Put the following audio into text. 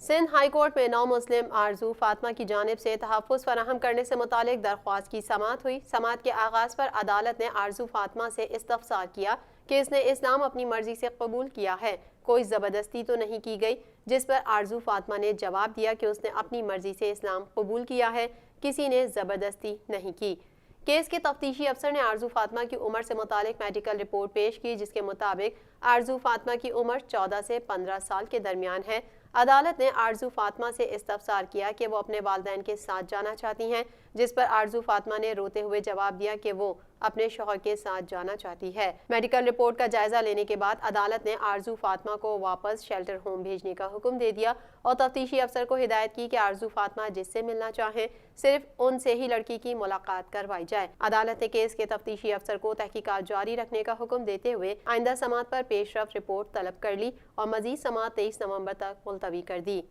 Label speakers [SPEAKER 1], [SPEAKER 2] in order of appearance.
[SPEAKER 1] Sindh high court में नौ मुस्लिम आरजू फातिमा की जानिब से तहफ़्फ़ुज़ फराहम करने से मुतालिक दरख्वास्त की समाअत हुई। समाअत के आगाज़ पर अदालत ने आरजू फातिमा से इस्तफ़सार किया कि इसने इस्लाम अपनी मर्जी से कबूल किया है, कोई ज़बरदस्ती तो नहीं की गई। जिस पर आरजू फातिमा ने जवाब दिया कि उसने अपनी मर्जी से इस्लाम कबूल किया है, किसी ने ज़बरदस्ती नहीं की। केस के तफ्तीशी अफसर ने आरजू फातिमा की उम्र से मुतालिक मेडिकल रिपोर्ट पेश की, जिसके मुताबिक आरजू फातिमा की उम्र 14 से 15 साल के दरमियान है। अदालत ने आरजू फातिमा से इस्तफसार किया कि वो अपने वालिदैन के साथ जाना चाहती हैं, जिस पर आरजू फातिमा ने रोते हुए जवाब दिया कि वो अपने शौहर के साथ जाना चाहती है। मेडिकल रिपोर्ट का जायजा लेने के बाद अदालत ने आरजू फातिमा को वापस शेल्टर होम भेजने का हुक्म दे दिया और तफ्तीशी अफसर को हिदायत की कि आरजू फातिमा जिससे मिलना चाहें सिर्फ उनसे ही लड़की की मुलाकात करवाई जाए। अदालत ने केस के तफ्तीशी अफसर को तहकीकात जारी रखने का हुक्म देते हुए आइंदा समाअत पर पेशरफ्त रिपोर्ट तलब कर ली और मजीद समाअत 23 नवंबर तक मुलतवी कर दी।